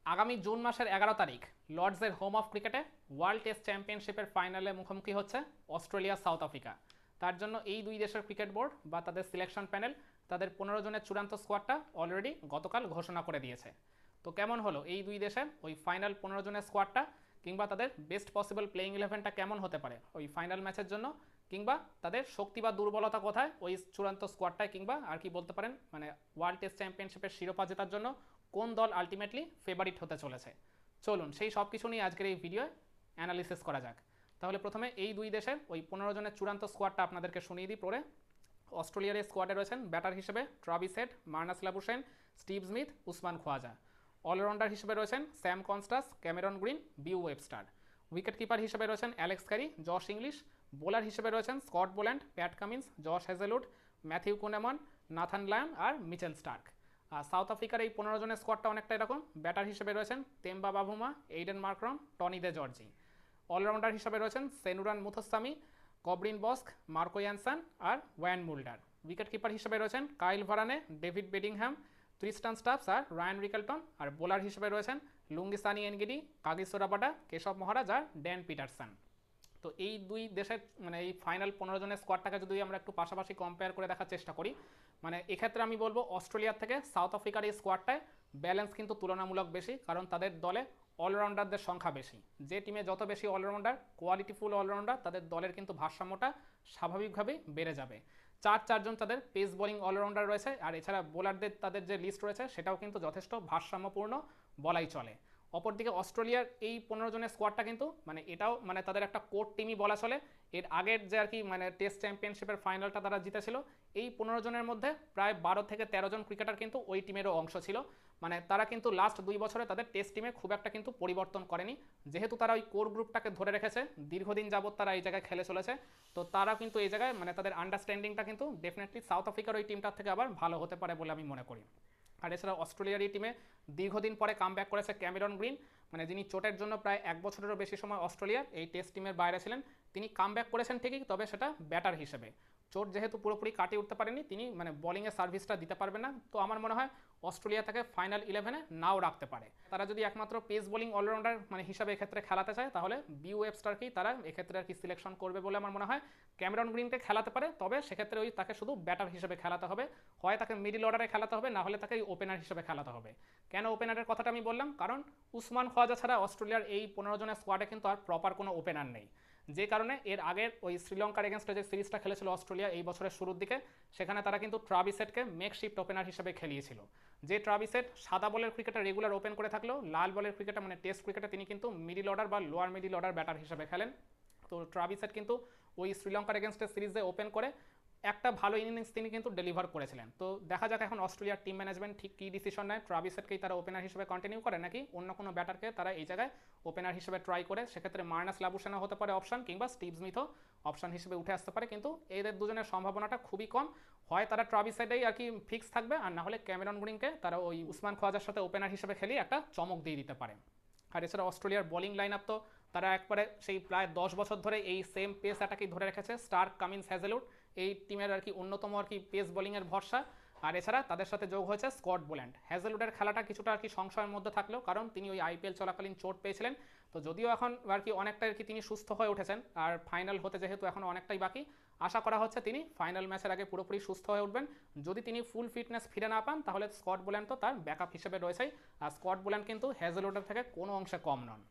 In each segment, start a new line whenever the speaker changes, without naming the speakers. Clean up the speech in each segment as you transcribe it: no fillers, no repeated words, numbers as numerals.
আগামী জুন মাসের 11 তারিখ লর্ডসের হোম অফ ক্রিকেটে ওয়ার্ল্ড টেস্ট চ্যাম্পিয়নশিপের ফাইনালে মুখোমুখি হচ্ছে অস্ট্রেলিয়া সাউথ আফ্রিকা। তার জন্য এই দুই দেশের ক্রিকেট বোর্ড বা তাদের সিলেকশন প্যানেল তাদের 15 জনের চূড়ান্ত স্কোয়াডটা অলরেডি গতকাল ঘোষণা করে দিয়েছে। তো কেমন হলো এই দুই দেশের ওই ফাইনাল 15 জনের স্কোয়াডটা, কিংবা তাদের বেস্ট পসিবল প্লেইং ইলেভেনটা কেমন হতে পারে ওই ফাইনাল ম্যাচের জন্য, কিংবা তাদের শক্তি বা দুর্বলতা কোথায় ওই চূড়ান্ত স্কোয়াডটায়, কিংবা আর কি বলতে পারেন মানে ওয়ার্ল্ড টেস্ট চ্যাম্পিয়নশিপের শিরোপা জেতার জন্য কোন দল আলটিমেটলি ফেভারিট হতে চলেছে। চলুন সেই সব কিছু নিয়ে আজকের এই ভিডিওয় অ্যানালিসিস করা যাক। তাহলে প্রথমে এই দুই দেশের ওই 15 জনের চূড়ান্ত স্কোয়াডটা আপনাদেরকে শুনিয়ে দিই পরে। অস্ট্রেলিয়ার এই স্কোয়াডে রয়েছেন ব্যাটার হিসেবে Travis Head, Marnus Labuschagne, Steve Smith, Usman Khawaja. Allrounder হিসেবে রয়েছেন Sam Konstas, Cameron Green, Beau Webster. Wicket keeper হিসেবে রয়েছেন Alex Carey, Josh Inglis. Bowler হিসেবে রয়েছেন Scott Boland, Pat Cummins, Josh Hazlewood, Matthew Kuhnemann, Nathan Lyon আর Mitchell Starc. আর South আফ্রিকার এই 15 জনের স্কোয়াডটা অনেকটা এরকম। ব্যাটার হিসেবে রয়েছেন Temba বাভুমা, Aiden মার্ক্রম, Tony de Zorzi. Allrounder হিসেবে রয়েছেন সেনুরান মুথোস্তামি, কবরিন বস্ক, মার্কো ইয়ানসান আর ওয়ান মুল্ডার। উইকেট কিপার হিসেবে রয়েছেন কাইল ভারানে, ডেভিড বেডিংহ্যাম, ট্রিস্টান স্টাফস আর রায়ান রিকেলটন। আর বোলার হিসেবে রয়েছেন লুঙ্গিসানি এনগিডি, কাগিসো রাবাডা, কেশব মহারাজ আর ড্যান পিটারসন। তো এই দুই দেশের মানে এই ফাইনাল 15 জনের স্কোয়াডটাকে যদি আমরা একটু পাশাপাশি কম্পেয়ার করে দেখার চেষ্টা করি, মানে এক্ষেত্রে আমি বলবো অস্ট্রেলিয়ার থেকে সাউথ আফ্রিকার এই স্কোয়াডটায় ব্যালেন্স কিন্তু তুলনামূলক বেশি, কারণ তাদের দলে অলরাউন্ডারদের সংখ্যা বেশি। যে টিমে যত বেশি অলরাউন্ডার, কোয়ালিটিফুল অলরাউন্ডার, তাদের দলের কিন্তু ভারসাম্যটা স্বাভাবিকভাবেই বেড়ে যাবে। চারজন তাদের পেস বোলিং অলরাউন্ডার রয়েছে, আর এছাড়া বোলারদের তাদের যে লিস্ট রয়েছে সেটাও কিন্তু যথেষ্ট ভারসাম্যপূর্ণ বলাই চলে। অপরদিকে অস্ট্রেলিয়ার এই 15 জনের স্কোয়াডটা কিন্তু মানে এটাও মানে তাদের একটা কোর টিমই বলা চলে। এর আগের যে আর কি মানে টেস্ট চ্যাম্পিয়নশিপের ফাইনালটা তারা জিতেছিল, এই 15 জনের মধ্যে প্রায় 12 থেকে 13 জন ক্রিকেটার কিন্তু ওই টিমেরও অংশ ছিল। মানে তারা কিন্তু লাস্ট 2 বছরে তাদের টেস্ট টিমে খুব একটা কিন্তু পরিবর্তন করেনি, যেহেতু তারা ওই কোর গ্রুপটাকে ধরে রেখেছে, দীর্ঘদিন যাবৎ তারা এই জায়গায় খেলে চলেছে। তো তারা কিন্তু এই জায়গায় মানে তাদের আন্ডারস্ট্যান্ডিংটা কিন্তু ডেফিনেটলি সাউথ আফ্রিকার ওই টিমটার থেকে আবার ভালো হতে পারে বলে আমি মনে করি। আর এছাড়া অস্ট্রেলিয়ার এই টিমে দীর্ঘদিন পরে কামব্যাক করেছে ক্যামেরন গ্রিন, মানে যিনি চোটের জন্য প্রায় 1 বছরেরও বেশি সময় অস্ট্রেলিয়ার এই টেস্ট টিমের বাইরে ছিলেন। তিনি কামব্যাক করেছেন ঠিকই, তবে সেটা ব্যাটার হিসেবে। চোট যেহেতু পুরোপুরি কাটিয়ে উঠতে পারেনি, তিনি মানে বোলিংয়ের সার্ভিসটা দিতে পারবেন না। তো আমার মনে হয় অস্ট্রেলিয়া তাকে ফাইনাল 11-এ নাও রাখতে পারে। তারা যদি একমাত্র পেস বোলিং অলরাউন্ডার মানে হিসাবে এক্ষেত্রে খেলাতে চায়, তাহলে বিউ ওয়েবস্টারকেই তারা এক্ষেত্রে আর কি সিলেকশন করবে বলে আমার মনে হয়। ক্যামেরন গ্রিনকে খেলাতে পারে, তবে সেক্ষেত্রে ওই তাকে শুধু ব্যাটার হিসেবে খেলাতে হবে, হয় তাকে মিডিল অর্ডারে খেলাতে হবে, না হলে তাকে ওপেনার হিসেবে খেলাতে হবে। কেন ওপেনারের কথাটা আমি বললাম, কারণ উসমান খোয়াজা ছাড়া অস্ট্রেলিয়ার এই 15 জনের স্কোয়াডে কিন্তু আর প্রপার কোনো ওপেনার নেই। যে কারণে এর আগের ওই শ্রীলঙ্কার এগেনস্টে যে সিরিজটা খেলেছিল অস্ট্রেলিয়া এই বছরের শুরুর দিকে, সেখানে তারা কিন্তু ট্রাভিস হেডকে মেকশিফট ওপেনার হিসেবে খেলিয়েছিল। যে ট্রাভিস হেড সাদা বলের ক্রিকেটে রেগুলার ওপেন করে থাকলেও লাল বলের ক্রিকেটে মানে টেস্ট ক্রিকেটে তিনি কিন্তু মিডিল অর্ডার বা লোয়ার মিডিল অর্ডার ব্যাটার হিসেবে খেলেন। তো ট্রাভিস হেড কিন্তু ওই শ্রীলঙ্কার এগেনস্টে সিরিজে ওপেন করে একটা ভালো ইনিংস তিনি কিন্তু ডেলিভার করেছিলেন। তো দেখা যাক এখন অস্ট্রেলিয়ার টিম ম্যানেজমেন্ট ঠিক কী ডিসিশন নেয়, ট্রাভিস হেডকেই তারা ওপেনার হিসেবে কন্টিনিউ করে নাকি অন্য কোনো ব্যাটারকে তারা এই জায়গায় ওপেনার হিসেবে ট্রাই করে। সেক্ষেত্রে মার্নাস লাবুশেনা হতে পারে অপশন, কিংবা স্টিভ স্মিথও অপশন হিসেবে উঠে আসতে পারে, কিন্তু এদের দুজনের সম্ভাবনাটা খুবই কম। হয় তারা ট্রাভিস হেডেই আর কি ফিক্স থাকবে, আর না হলে ক্যামেরন গ্রিনকে তারা ওই উসমান খোয়াজার সাথে ওপেনার হিসেবে খেলিয়ে একটা চমক দিয়ে দিতে পারে। আর এছাড়া অস্ট্রেলিয়ার বোলিং লাইন আপ তো তারা একবারে সেই প্রায় 10 বছর ধরে এই সেম পেস অ্যাটাকেই ধরে রেখেছে। স্টার্ক, কামিন্স, হ্যাজেলউড এই টিমের আর কি অন্যতম আর কি পেস বোলিংয়ের ভরসা। আর এছাড়া তাদের সাথে যোগ হয়েছে স্কট বোল্যান্ড। হ্যাজেলউডের খেলাটা কিছুটা আর কি সংশয়ের মধ্যে থাকলেও, কারণ তিনি ওই আইপিএল চলাকালীন চোট পেয়েছিলেন। তো যদিও এখন আর কি অনেকটাই আর কি তিনি সুস্থ হয়ে উঠেছেন, আর ফাইনাল হতে যেহেতু এখন অনেকটাই বাকি, আশা করা হচ্ছে তিনি ফাইনাল ম্যাচের আগে পুরোপুরি সুস্থ হয়ে উঠবেন। যদি তিনি ফুল ফিটনেস ফিরে না পান, তাহলে স্কট বোল্যান্ড তো তার ব্যাকআপ হিসেবে রয়েছেই। আর স্কট বোল্যান্ড কিন্তু হ্যাজেলউডের থেকে কোনো অংশে কম নন।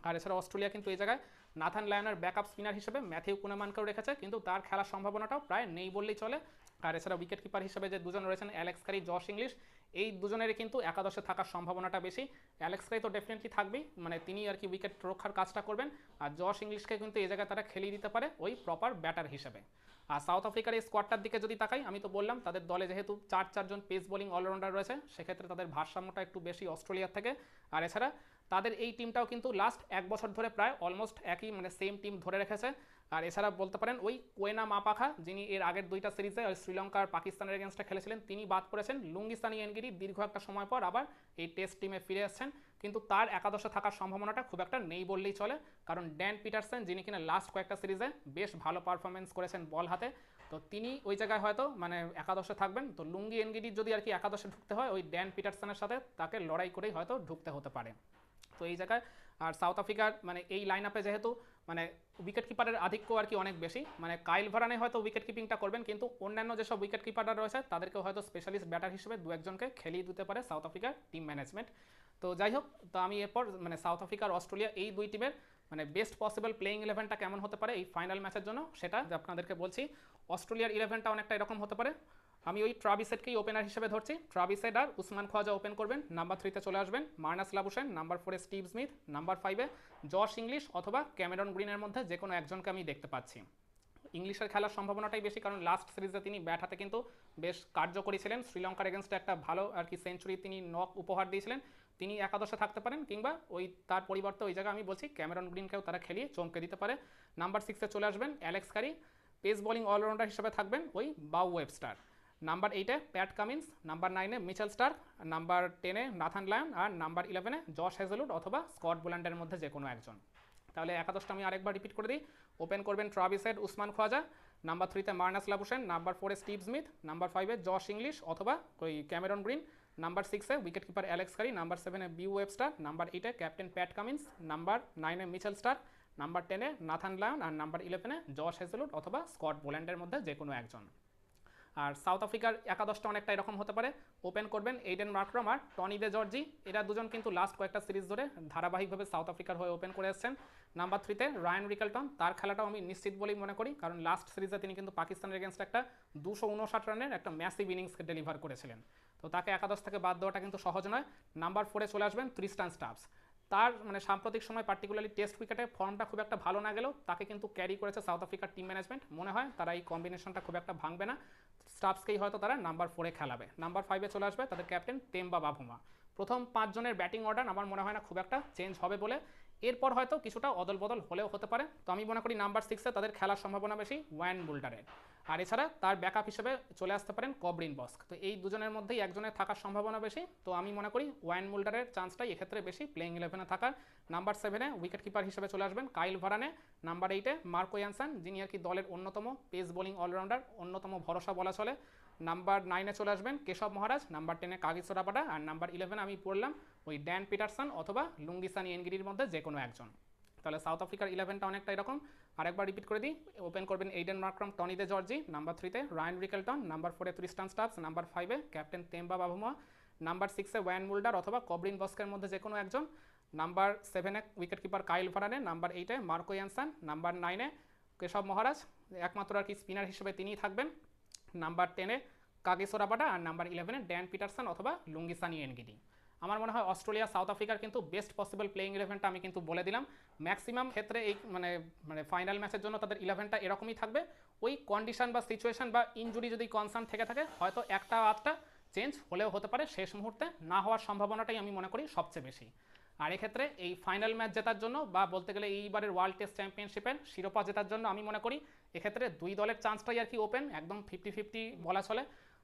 আর এছাড়া অস্ট্রেলিয়া কিন্তু এই জায়গায় নাথান লায়নের ব্যাকআপ স্পিনার হিসেবে ম্যাথিউ কুনেমানকেও রেখেছে, কিন্তু তার খেলার সম্ভাবনাটাও প্রায় নেই বললেই চলে। আর এছাড়া উইকেট কিপার হিসেবে যে দুজন রয়েছেন অ্যালেক্স ক্যারি, জশ ইংলিশ, এই দুজনেরই কিন্তু একাদশে থাকার সম্ভাবনাটা বেশি। অ্যালেক্স ক্যারি তো ডেফিনেটলি থাকবেই, মানে তিনি আর কি উইকেট রক্ষার কাজটা করবেন। আর জশ ইংলিশকে কিন্তু এই জায়গায় তারা খেলিয়ে দিতে পারে ওই প্রপার ব্যাটার হিসেবে। আর সাউথ আফ্রিকার এই স্কোয়াডটার দিকে যদি তাকাই, আমি তো বললাম তাদের দলে যেহেতু চারজন পেস বোলিং অলরাউন্ডার রয়েছে, সেক্ষেত্রে তাদের ভারসাম্যটা একটু বেশি অস্ট্রেলিয়ার থেকে। আর এছাড়া তাদের এই টিমটাও কিন্তু লাস্ট 1 বছর ধরে প্রায় অলমোস্ট একই মানে সেম টিম ধরে রেখেছে। আর এছাড়া বলতে পারেন ওই কোয়েনা মাপাখা, যিনি এর আগের 2টা সিরিজে শ্রীলঙ্কার পাকিস্তানের এগেনস্টে খেলেছিলেন, তিনি বাদ পড়েছেন। লুঙ্গিসানি এনগিরি দীর্ঘ একটা সময় পর আবার এই টেস্ট টিমে ফিরে আসছেন, কিন্তু তার একাদশে থাকার সম্ভাবনাটা খুব একটা নেই বললেই চলে। কারণ ড্যান পিটারসন, যিনি কিনা লাস্ট কয়েকটা সিরিজে বেশ ভালো পারফরমেন্স করেছেন বল হাতে, তো তিনি ওই জায়গায় হয়তো মানে একাদশে থাকবেন। তো লুঙ্গি এনগিডির যদি আর কি একাদশে ঢুকতে হয় ওই ড্যান পিটারসনের সাথে তাকে লড়াই করেই হয়তো ঢুকতে হতে পারে। তো এই জায়গায় আর সাউথ আফ্রিকার মানে এই লাইন আপে যেহেতু মানে উইকেট কিপারের আধিক্য আর কি অনেক বেশি, মানে কাইল ভারানে হয়তো উইকেট কিপিংটা করবেন, কিন্তু অন্যান্য যেসব উইকেট কিপাররা রয়েছে তাদেরকেও হয়তো স্পেশালিস্ট ব্যাটার হিসেবে দু একজনকে খেলিয়ে দিতে পারে সাউথ আফ্রিকার টিম ম্যানেজমেন্ট। তো যাই হোক, তো আমি এরপর মানে সাউথ আফ্রিকা আর অস্ট্রেলিয়া এই দুই টিমের মানে বেস্ট পসিবল প্লেইং ইলেভেনটা কেমন হতে পারে এই ফাইনাল ম্যাচের জন্য সেটা আপনাদেরকে বলছি। অস্ট্রেলিয়ার ইলেভেনটা অনেকটা এরকম হতে পারে। আমি ওই ট্রাভিস হেডকেই ওপেনার হিসেবে ধরছি। ট্রাভিস হেড আর উসমান খোয়াজা ওপেন করবেন। নাম্বার 3-তে চলে আসবেন মার্নাস লাবুশেন, নাম্বার 4-এ স্টিভ স্মিথ, নাম্বার 5-এ জশ ইংলিশ অথবা ক্যামেরন গ্রিনের মধ্যে যে কোনো একজনকে আমি দেখতে পাচ্ছি। ইংলিশের খেলার সম্ভাবনাটাই বেশি, কারণ লাস্ট সিরিজে তিনি ব্যাট হাতে কিন্তু বেশ কার্যকরী ছিলেন। শ্রীলঙ্কার এগেনস্টে একটা ভালো আর কি সেঞ্চুরি তিনি নক উপহার দিয়েছিলেন। তিনি একাদশে থাকতে পারেন, কিংবা ওই তার পরিবর্তে ওই জায়গায় আমি বলছি ক্যামেরন গ্রিনকেও তারা খেলিয়ে চমকে দিতে পারে। নাম্বার 6-এ চলে আসবেন Alex Carey, pace bowling allrounder হিসেবে থাকবেন ওই বাউ ওয়েবস্টার। নাম্বার 8-এ প্যাট কামিন্স, নাম্বার 9-এ মিচেল স্টার্ক, নাম্বার 10-এ নাথান লায়ন আর নাম্বার 11-এ জশ হেজেলউড অথবা স্কট বোল্যান্ডের মধ্যে যে কোনো একজন। তাহলে একাদশটা আমি আরেকবার রিপিট করে দিই। ওপেন করবেন Travis Head, Usman Khawaja, number 3-তে মার্নাস লাবুশেন, নাম্বার 4-এ স্টিভ স্মিথ, নাম্বার 5-এ জশ ইংলিশ অথবা ওই ক্যামেরন গ্রিন, নাম্বার 6-এ wicket keeper Alex Carey, number 7-এ বিউ ওয়েবস্টার, নাম্বার 8-এ ক্যাপ্টেন প্যাট কামিন্স, নাম্বার 9-এ মিচেল স্টার্ক, নাম্বার 10-এ নাথান লায়ন আর নাম্বার 11-এ জশ হেজেলউড অথবা স্কট বোল্যান্ডের মধ্যে যে কোনো একজন। আর সাউথ আফ্রিকার একাদশটা অনেকটা এরকম হতে পারে। ওপেন করবেন এইডেন মার্করাম আর টনি দে জর্জি। এরা দুজন কিন্তু লাস্ট কয়েকটা সিরিজ ধরে ধারাবাহিকভাবে সাউথ আফ্রিকার হয়ে ওপেন করে এসেছেন। নাম্বার 3-তে রায়ান রিকেলটন, তার খেলাটাও আমি নিশ্চিত বলেই মনে করি, কারণ লাস্ট সিরিজে তিনি কিন্তু পাকিস্তানের এগেনস্ট একটা 259 রানের একটা ম্যাসিভ ইনিংসকে ডেলিভার করেছিলেন। তো তাকে একাদশ থেকে বাদ দেওয়াটা কিন্তু সহজ নয়। নাম্বার 4-এ চলে আসবেন ট্রিস্টান স্টাবস। তার মানে সাম্প্রতিক সময় পার্টিকুলারলি টেস্ট উইকেটে ফর্মটা খুব একটা ভালো না গেলেও তাকে কিন্তু ক্যারি করেছে সাউথ আফ্রিকার টিম ম্যানেজমেন্ট। মনে হয় তারা এই কম্বিনেশনটা খুব একটা ভাঙবে না, স্টাবসকেই হয়তো তারা নাম্বার 4-এ খেলাবে। নাম্বার 5-এ চলে আসবে তাদের ক্যাপ্টেন তেম্বা বাভুমা। প্রথম 5 জনের ব্যাটিং অর্ডার আমার মনে হয় না খুব একটা চেঞ্জ হবে বলে, এরপর হয়তো কিছুটা অদল বদল হলেও হতে পারে। তো আমি মনে করি নাম্বার 6-এ তাদের খেলার সম্ভাবনা বেশি ওয়ান বুল্টারের। আর এছাড়া তার ব্যাকআপ হিসেবে চলে আসতে পারেন কবরিন বস্ক। তো এই দুজনের মধ্যেই একজনের থাকার সম্ভাবনা বেশি। তো আমি মনে করি ওয়ান মুল্ডারের চান্সটাই এক্ষেত্রে বেশি প্লেইং ইলেভেনে থাকার। নাম্বার 7-এ উইকেট কিপার হিসেবে চলে আসবেন কাইল ভারানে। নাম্বার 8-এ মার্কো ইয়ানসন, যিনি আর কি দলের অন্যতম পেস বোলিং অলরাউন্ডার, অন্যতম ভরসা বলা চলে। নাম্বার 9-এ চলে আসবেন কেশব মহারাজ, নাম্বার 10-এ কাগিসো রাবাডা আর নাম্বার 11-এ আমি পড়লাম ওই ড্যান পিটারসন অথবা লুঙ্গিসানি এনগিডির মধ্যে যে কোনো একজন। তাহলে সাউথ আফ্রিকার ইলেভেনটা অনেকটা এরকম। আরেকবার রিপিট করে দিই। ওপেন করবেন Aiden Markram, Tony de Zorzi, number 3-তে রায়ান রিকেলটন, নাম্বার 4-এ ট্রিস্টান স্টাবস, নাম্বার 5-এ ক্যাপ্টেন তেম্বা বাভুমা, নাম্বার 6-এ ওয়ান মুল্ডার অথবা কবরিন বস্কের মধ্যে যে কোনো একজন, নাম্বার 7-এ wicket keeper Kyle Verreynne, number 8-এ মার্কো ইয়ানসন, নাম্বার 9-এ কেশব মহারাজ, একমাত্র আর কি স্পিনার হিসেবে তিনিই থাকবেন, নাম্বার 10-এ কাগিসো রাবাডা আর নাম্বার 11-এ ড্যান পিটারসন অথবা লুঙ্গিসানি এনগিডি। আমার মনে হয় অস্ট্রেলিয়া সাউথ আফ্রিকার কিন্তু বেস্ট পসিবল প্লেইং ইলেভেনটা আমি কিন্তু বলে দিলাম। ম্যাক্সিমাম ক্ষেত্রে এই মানে ফাইনাল ম্যাচের জন্য তাদের ইলেভেনটা এরকমই থাকবে। ওই কন্ডিশন বা সিচুয়েশন বা ইনজুরি যদি কনসার্ন থেকে থাকে হয়তো একটা আধটা চেঞ্জ হলেও হতে পারে, শেষ মুহূর্তে না হওয়ার সম্ভাবনাটাই আমি মনে করি সবচেয়ে বেশি। আর এক্ষেত্রে এই ফাইনাল ম্যাচ জেতার জন্য বা বলতে গেলে এইবারের ওয়ার্ল্ড টেস্ট চ্যাম্পিয়নশিপের শিরোপা জেতার জন্য আমি মনে করি এক্ষেত্রে দুই দলের চান্সটাই আর কি ওপেন, একদম 50-50 বলা চলে।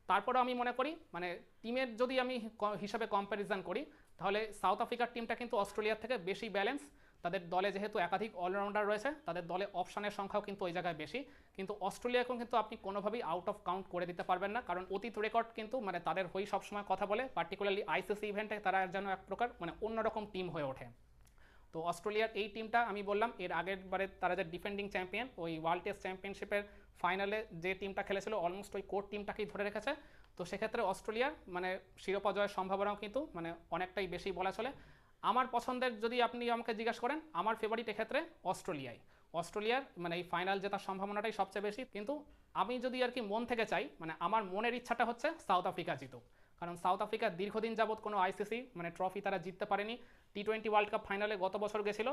তারপরেও আমি মনে করি মানে টিমের যদি আমি হিসাবে কম্প্যারিজন করি তাহলে সাউথ আফ্রিকার টিমটা কিন্তু অস্ট্রেলিয়ার থেকে বেশি ব্যালেন্স। তাদের দলে যেহেতু একাধিক অলরাউন্ডার রয়েছে, তাদের দলে অপশানের সংখ্যাও কিন্তু ওই জায়গায় বেশি। কিন্তু অস্ট্রেলিয়াকেও কিন্তু আপনি কোনোভাবেই আউট অফ কাউন্ট করে দিতে পারবেন না, কারণ অতীত রেকর্ড কিন্তু মানে তাদের হয়েই সবসময় কথা বলে। পার্টিকুলারলি আইসিসি ইভেন্টে তারা যেন এক প্রকার মানে অন্যরকম টিম হয়ে ওঠে। তো অস্ট্রেলিয়ার এই টিমটা আমি বললাম এর আগের বারে তারা যে ডিফেন্ডিং চ্যাম্পিয়ন ওই ওয়ার্ল্ড টেস্ট চ্যাম্পিয়নশিপের ফাইনালে যে টিমটা খেলেছিল অলমোস্ট ওই কোর টিমটাকেই ধরে রেখেছে। তো সেক্ষেত্রে অস্ট্রেলিয়ার মানে শিরোপা জয়ের সম্ভাবনাও কিন্তু মানে অনেকটাই বেশি বলা চলে। আমার পছন্দের যদি আপনি আমাকে জিজ্ঞাসা করেন, আমার ফেভারিট এক্ষেত্রে অস্ট্রেলিয়ার মানে এই ফাইনাল জেতার সম্ভাবনাটাই সবচেয়ে বেশি। কিন্তু আমি যদি আর কি মন থেকে চাই, মানে আমার মনের ইচ্ছাটা হচ্ছে সাউথ আফ্রিকা জিতুক, কারণ সাউথ আফ্রিকা দীর্ঘদিন যাবৎ কোনো আইসিসি মানে ট্রফি তারা জিততে পারেনি। টি20 ওয়ার্ল্ড কাপ ফাইনালে গত বছর গেছিল,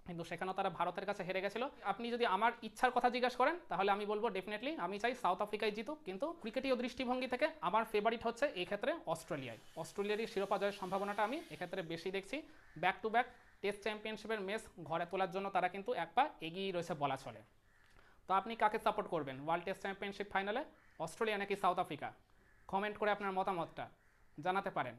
কিন্তু সেখানেও তারা ভারতের কাছে হেরে গেছিল। আপনি যদি আমার ইচ্ছার কথা জিজ্ঞাসা করেন তাহলে আমি বলবো ডেফিনেটলি আমি চাই সাউথ আফ্রিকায় জিতুক, কিন্তু ক্রিকেটীয় দৃষ্টিভঙ্গি থেকে আমার ফেভারিট হচ্ছে এই ক্ষেত্রে অস্ট্রেলিয়ারই শিরোপা জয়ের সম্ভাবনাটা আমি এক্ষেত্রে বেশি দেখছি। ব্যাক টু ব্যাক টেস্ট চ্যাম্পিয়নশিপের ম্যাচ ঘরে তোলার জন্য তারা কিন্তু এক পা এগিয়েই রয়েছে বলা চলে। তো আপনি কাকে সাপোর্ট করবেন ওয়ার্ল্ড টেস্ট চ্যাম্পিয়নশিপ ফাইনালে, অস্ট্রেলিয়া নাকি সাউথ আফ্রিকা? কমেন্ট করে আপনার মতামতটা জানাতে পারেন।